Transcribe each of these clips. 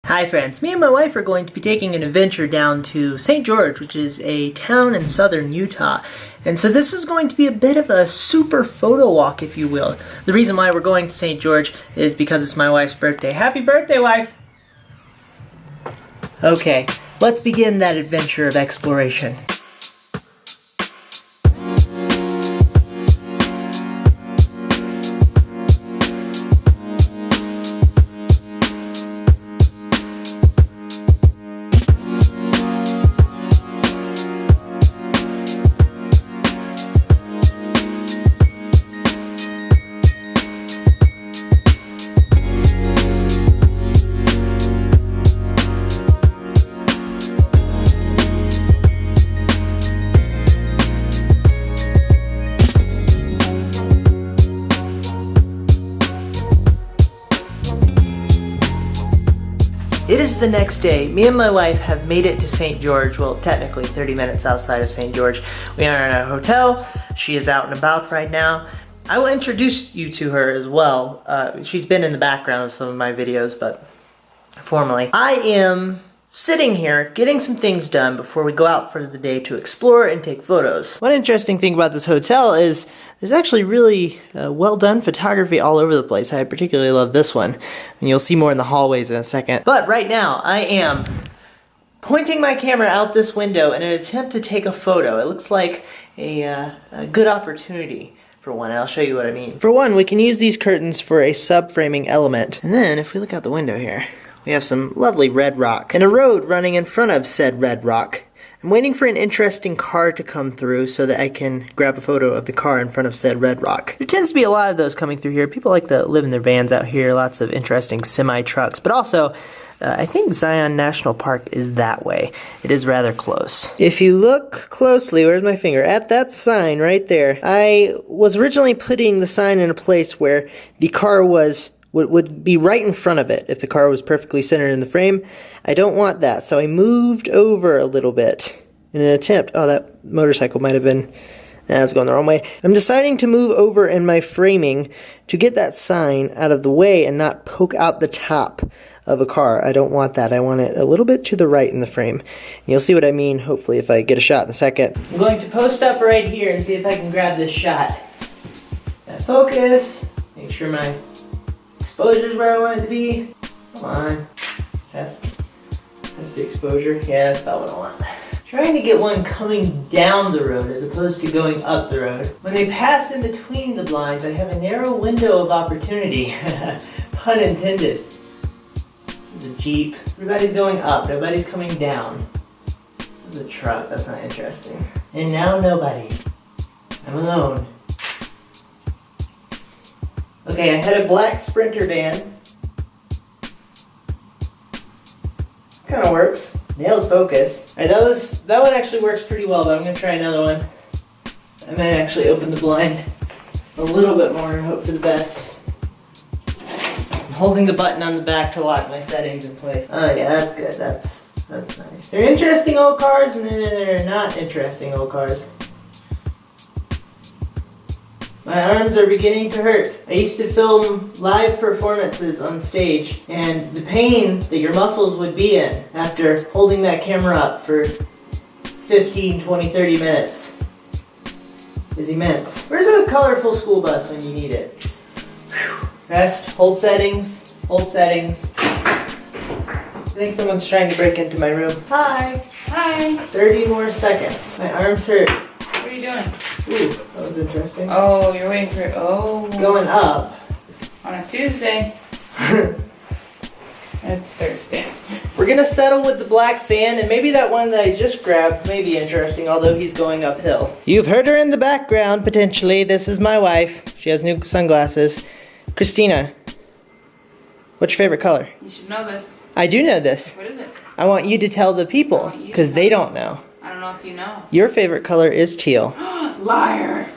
Hi friends, me and my wife are going to be taking an adventure down to St. George, which is a town in southern Utah. And so this is going to be a bit of a super photo walk, if you will. The reason why we're going to St. George is because it's my wife's birthday. Happy birthday, wife! Okay, let's begin that adventure of exploration. It is the next day. Me and my wife have made it to St. George. Well, technically 30 minutes outside of St. George. We are in a hotel. She is out and about right now. I will introduce you to her as well. She's been in the background of some of my videos, but formally. I am sitting here getting some things done before we go out for the day to explore and take photos. One interesting thing about this hotel is there's actually really well done photography all over the place. I particularly love this one, and you'll see more in the hallways in a second. But right now I am pointing my camera out this window in an attempt to take a photo. It looks like a good opportunity. For one, I'll show you what I mean. For one, we can use these curtains for a sub-framing element. And then if we look out the window here, we have some lovely red rock and a road running in front of said red rock. I'm waiting for an interesting car to come through so that I can grab a photo of the car in front of said red rock. There tends to be a lot of those coming through here. People like to live in their vans out here, lots of interesting semi-trucks, but also I think Zion National Park is that way. It is rather close. If you look closely, where's my finger? At that sign right there. I was originally putting the sign in a place where the car would be right in front of it if the car was perfectly centered in the frame. I don't want that, so I moved over a little bit in an attempt. Oh, that motorcycle might have been, that's going the wrong way. I'm deciding to move over in my framing to get that sign out of the way and not poke out the top of a car. I don't want that. I want it a little bit to the right in the frame. And you'll see what I mean, hopefully, if I get a shot in a second. I'm going to post up right here and see if I can grab this shot. That focus, make sure my exposure's where I want it to be. Come on. Test the exposure. Yeah, that's about what I want. Trying to get one coming down the road as opposed to going up the road. When they pass in between the blinds, I have a narrow window of opportunity. Pun intended. There's a Jeep. Everybody's going up. Nobody's coming down. There's a truck. That's not interesting. And now nobody. I'm alone. Okay, I had a black Sprinter van. Kind of works. Nailed focus. Alright, that one actually works pretty well, but I'm gonna try another one. I might actually open the blind a little bit more and hope for the best. I'm holding the button on the back to lock my settings in place. Oh yeah, that's good. That's nice. They're interesting old cars, and then they're not interesting old cars. My arms are beginning to hurt. I used to film live performances on stage, and the pain that your muscles would be in after holding that camera up for 15, 20, 30 minutes is immense. Where's a colorful school bus when you need it? Whew. Rest, hold settings, hold settings. I think someone's trying to break into my room. Hi. Hi. 30 more seconds. My arms hurt. What are you doing? Ooh, that was interesting. Oh, you're waiting for it. Oh. Going up. On a Tuesday. It's Thursday. We're gonna settle with the black van, and maybe that one that I just grabbed may be interesting, although he's going uphill. You've heard her in the background, potentially. This is my wife. She has new sunglasses. Christina, what's your favorite color? You should know this. I do know this. What is it? I want you to tell the people, because they don't know. I don't know if you know. Your favorite color is teal. Liar.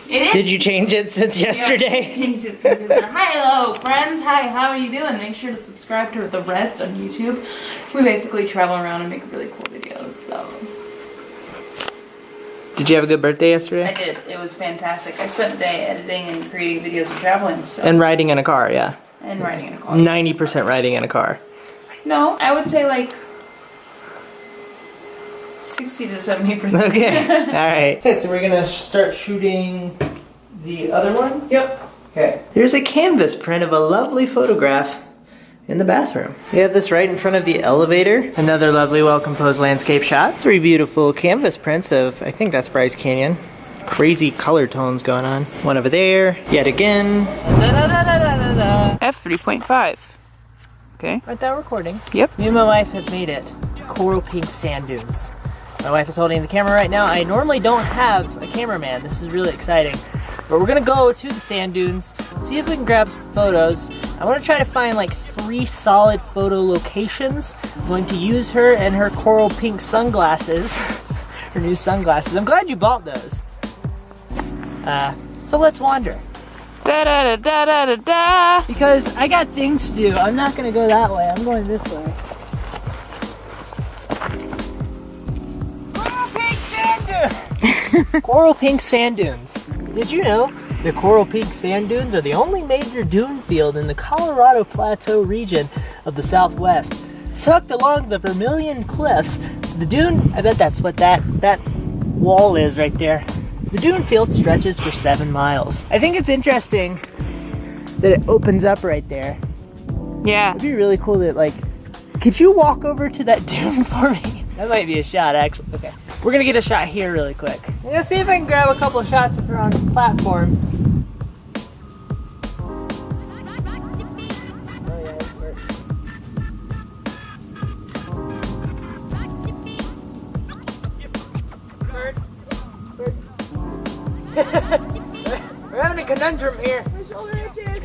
It is. Did you change it since yesterday? Yeah, I changed it since yesterday. Hi, hello, friends. Hi, how are you doing? Make sure to subscribe to The Reds on YouTube. We basically travel around and make really cool videos, so. Did you have a good birthday yesterday? I did. It was fantastic. I spent the day editing and creating videos and traveling, so. And riding in a car, yeah. And riding in a car. 90% riding in a car. No, I would say like 60 to 70%. Okay, all right. Okay, so we're gonna start shooting the other one? Yep. Okay. Here's a canvas print of a lovely photograph in the bathroom. We have this right in front of the elevator. Another lovely, well-composed landscape shot. 3 beautiful canvas prints of, I think that's Bryce Canyon. Crazy color tones going on. One over there, yet again. F3.5. Okay. Right, that recording. Yep. Me and my wife have made it to coral pink sand dunes. My wife is holding the camera right now. I normally don't have a cameraman. This is really exciting. But we're gonna go to the sand dunes, see if we can grab some photos. I wanna try to find like 3 solid photo locations. I'm going to use her and her coral pink sunglasses, her new sunglasses. I'm glad you bought those. So let's wander. Da da da da da da da. Because I got things to do. I'm not gonna go that way, I'm going this way. Coral pink sand dunes! Coral pink sand dunes. Did you know the Coral Peak Sand Dunes are the only major dune field in the Colorado Plateau region of the Southwest? Tucked along the Vermilion Cliffs, the dune, I bet that's what that wall is right there. The dune field stretches for 7 miles. I think it's interesting that it opens up right there. Yeah. It'd be really cool that, like, could you walk over to that dune for me? That might be a shot, actually. Okay. We're gonna get a shot here really quick. I'm gonna see if I can grab a couple of shots of her on the platform. Oh yeah, it works. We're having a conundrum here. My shoulder itches.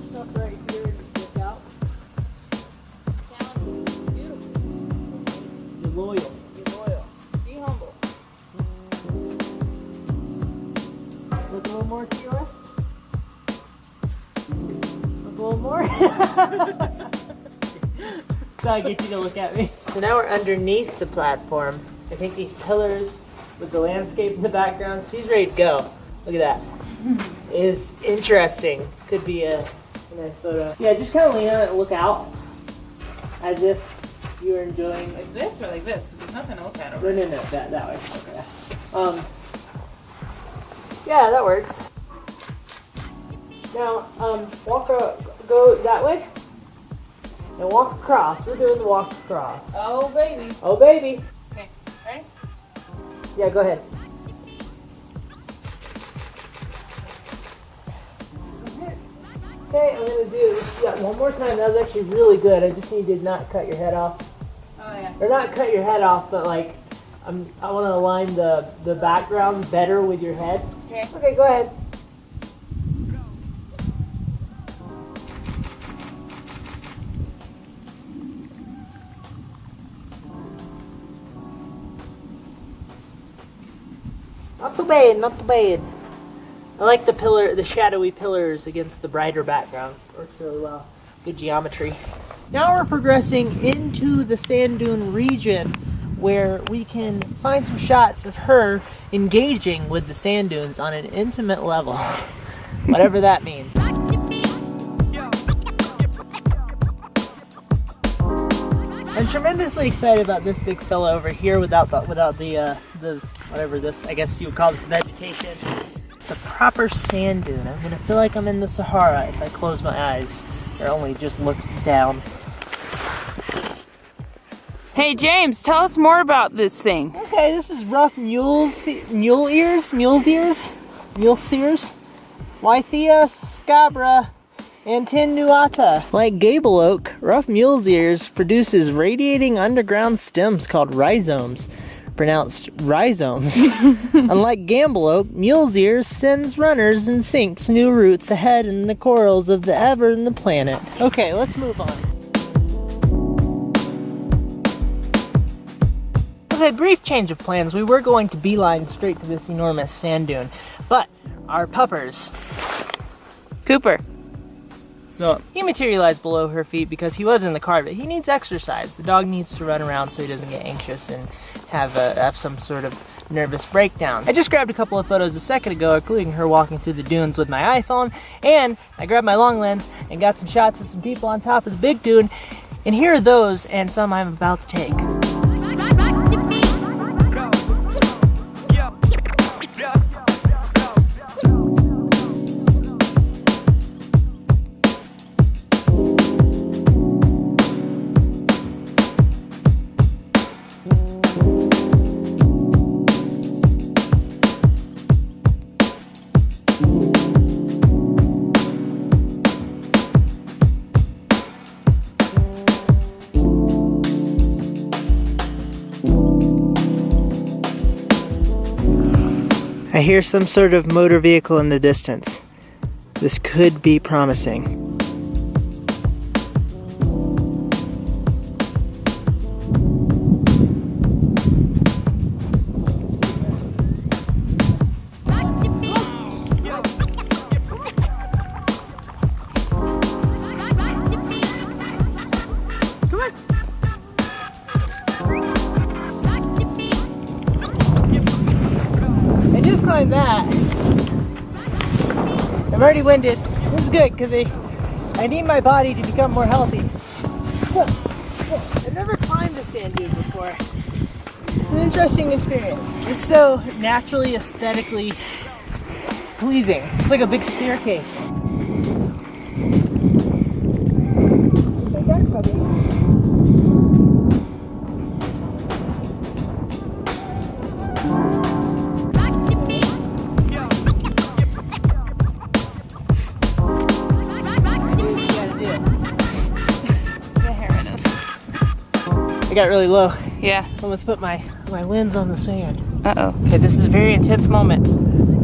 Stuff right here and stick out. You're loyal. You're loyal. Be humble. Look a little more to your left. Look a little more. Trying to get you to look at me. So now we're underneath the platform. I think these pillars with the landscape in the background. She's ready to go. Look at that. Is interesting. Could be a nice photo. Yeah, just kind of lean on it and look out as if you're enjoying. Like this or like this? Because there's nothing to look at over No, that way. Okay. Yeah, that works. Now, go that way. And walk across. We're doing the walk across. Oh, baby. Oh, baby. Okay, ready? Yeah, go ahead. Okay, I'm gonna do that one more time. That was actually really good. I just need to not cut your head off. Oh, yeah. Or not cut your head off, but like, I want to align the background better with your head. Okay. Okay, go ahead. Not too bad, not too bad. I like the shadowy pillars against the brighter background. Works really well. Good geometry. Now we're progressing into the sand dune region where we can find some shots of her engaging with the sand dunes on an intimate level. Whatever that means. I'm tremendously excited about this big fella over here without the whatever this, I guess you would call this vegetation. It's a proper sand dune. I'm gonna feel like I'm in the Sahara if I close my eyes or only just look down. Hey, James, tell us more about this thing. Okay, this is rough mule ears, Wythia scabra attenuata. Like gable oak, rough mule's ears produces radiating underground stems called rhizomes, pronounced rhizomes. Unlike gamble oak, mule's ears sends runners and sinks new roots ahead in the corals of the ever and the planet. Okay, let's move on. Okay, brief change of plans. We were going to beeline straight to this enormous sand dune, but our puppers, Cooper. so he materialized below her feet because he was in the car, but he needs exercise. The dog needs to run around so he doesn't get anxious and have some sort of nervous breakdown. I just grabbed a couple of photos a second ago, including her walking through the dunes with my iPhone, and I grabbed my long lens and got some shots of some people on top of the big dune, and here are those and some I'm about to take. I hear some sort of motor vehicle in the distance. This could be promising. Climbed that. I'm already winded. This is good because I need my body to become more healthy. I've never climbed a sand dune before. It's an interesting experience. It's so naturally, aesthetically pleasing. It's like a big staircase. It's like that, puppy. I got really low. Yeah. Almost put my lens on the sand. Uh-oh. Okay, this is a very intense moment.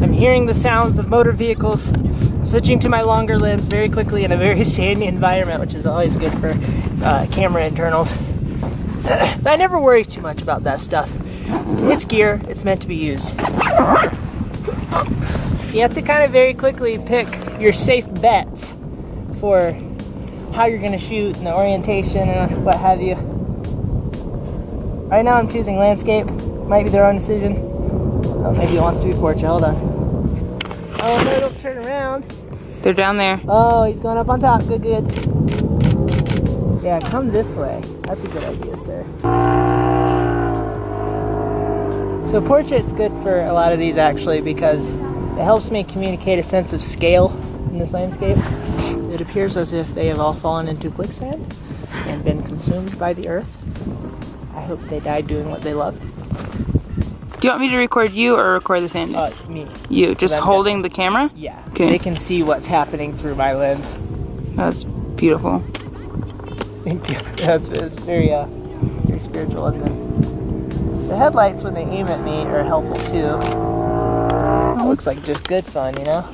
I'm hearing the sounds of motor vehicles. I'm switching to my longer lens very quickly in a very sandy environment, which is always good for camera internals. But I never worry too much about that stuff. It's gear. It's meant to be used. You have to kind of very quickly pick your safe bets for how you're going to shoot and the orientation and what have you. Right now I'm choosing landscape. Might be their own decision. Oh, maybe he wants to be portrait. Hold on. Oh no, don't turn around. They're down there. Oh, he's going up on top. Good, good. Yeah, come this way. That's a good idea, sir. So portrait's good for a lot of these actually because it helps me communicate a sense of scale in this landscape. It appears as if they have all fallen into quicksand and been consumed by the earth. I hope they died doing what they love. Do you want me to record you or record the sand dune? Me. You, just holding the camera? Yeah. Okay. They can see what's happening through my lens. That's beautiful. Thank you. It's very, very spiritual, isn't it? The headlights, when they aim at me, are helpful too. It looks like just good fun, you know?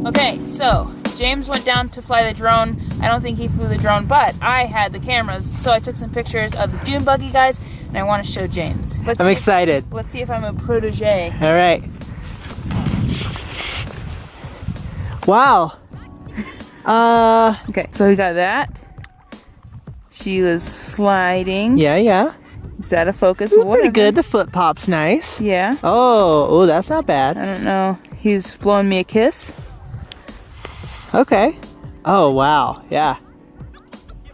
Okay, so James went down to fly the drone. I don't think he flew the drone, but I had the cameras, so I took some pictures of the dune buggy guys, and I want to show James. I'm excited. Let's see if I'm a protege. All right. Wow. Okay, so we got that. She was sliding. Yeah. It's out of focus. It's pretty good. The foot pop's nice. Yeah. Oh, that's not bad. I don't know. He's blowing me a kiss. Okay. Oh, wow. Yeah.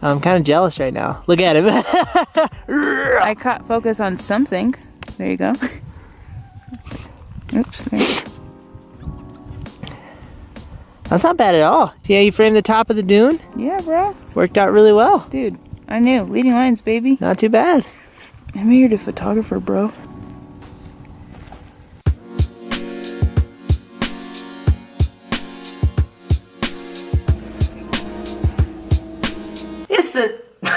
I'm kind of jealous right now. Look at him. I caught focus on something. There you go. Oops. There. That's not bad at all. See how you framed the top of the dune? Yeah, bro. Worked out really well. Dude, I knew. Leading lines, baby. Not too bad. I'm here to photographer, bro.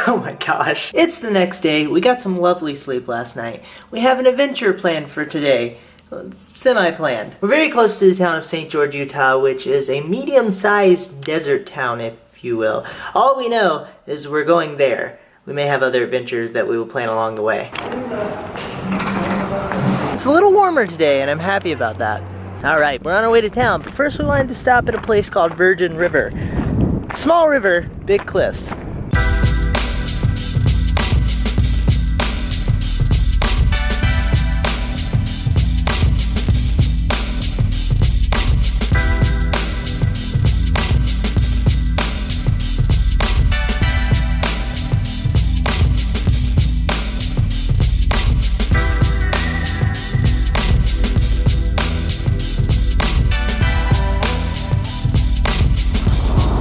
Oh my gosh. It's the next day. We got some lovely sleep last night. We have an adventure planned for today. Semi-planned. We're very close to the town of St. George, Utah, which is a medium-sized desert town, if if you will. All we know is we're going there. We may have other adventures that we will plan along the way. It's a little warmer today, and I'm happy about that. All right, we're on our way to town, but first we wanted to stop at a place called Virgin River. Small river, big cliffs.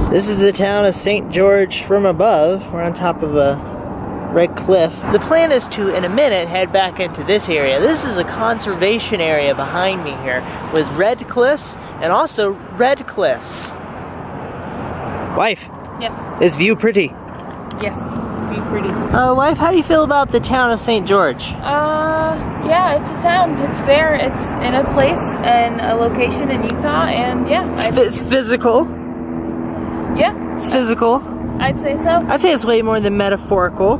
This is the town of St. George from above. We're on top of a red cliff. The plan is to, in a minute, head back into this area. This is a conservation area behind me here with red cliffs and also red cliffs. Wife. Yes. Is view pretty? Yes. Be pretty. Wife, how do you feel about the town of St. George? Yeah, it's a town. It's there. It's in a place and a location in Utah, and yeah. It's physical. Yeah. It's physical. I'd say so. I'd say it's way more than metaphorical.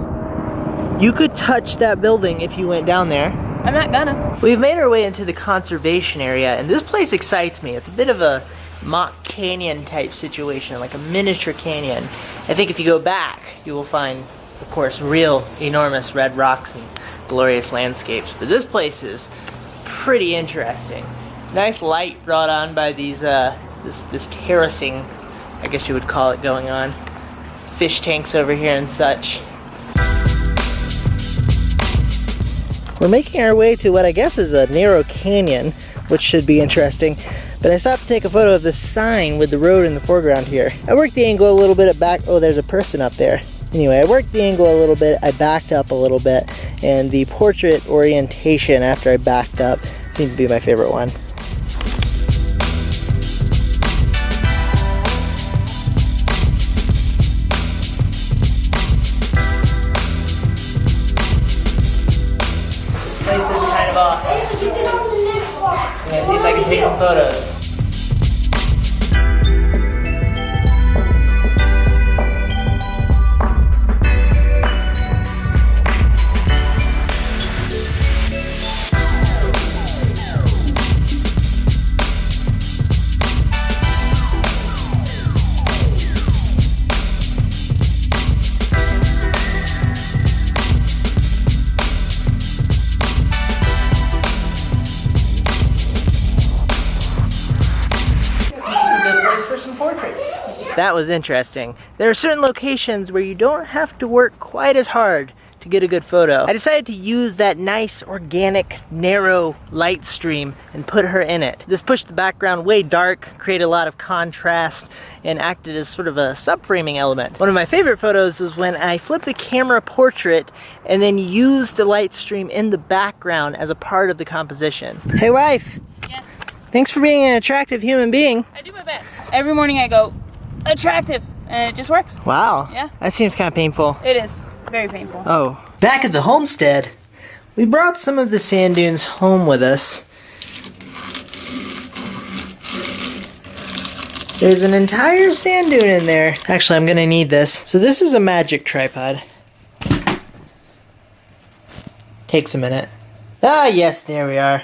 You could touch that building if you went down there. I'm not gonna. We've made our way into the conservation area, and this place excites me. It's a bit of a mock canyon type situation, like a miniature canyon. I think if you go back, you will find, of course, real enormous red rocks and glorious landscapes. But this place is pretty interesting. Nice light brought on by these this terracing, I guess you would call it, going on. Fish tanks over here and such. We're making our way to what I guess is a narrow canyon, which should be interesting. But I stopped to take a photo of the sign with the road in the foreground here. I worked the angle a little bit at back. Oh, there's a person up there. Anyway, I worked the angle a little bit. I backed up a little bit. And the portrait orientation after I backed up seemed to be my favorite one. This place is kind of awesome. I'm gonna see if I can take some photos. That was interesting. There are certain locations where you don't have to work quite as hard to get a good photo. I decided to use that nice, organic, narrow light stream and put her in it. This pushed the background way dark, created a lot of contrast, and acted as sort of a subframing element. One of my favorite photos was when I flipped the camera portrait and then used the light stream in the background as a part of the composition. Hey wife! Yes. Thanks for being an attractive human being. I do my best. Every morning I go, attractive, and it just works. Wow. Yeah. That seems kind of painful. It is. Very painful. Oh. Back at the homestead, we brought some of the sand dunes home with us. There's an entire sand dune in there. Actually, I'm gonna need this. So this is a magic tripod. Takes a minute. Ah, yes, there we are.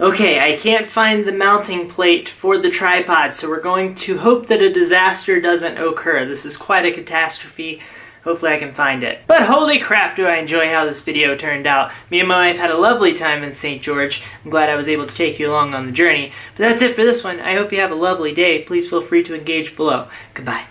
Okay, I can't find the mounting plate for the tripod, so we're going to hope that a disaster doesn't occur. This is quite a catastrophe. Hopefully I can find it. But holy crap, do I enjoy how this video turned out. Me and my wife had a lovely time in St. George. I'm glad I was able to take you along on the journey. But that's it for this one. I hope you have a lovely day. Please feel free to engage below. Goodbye.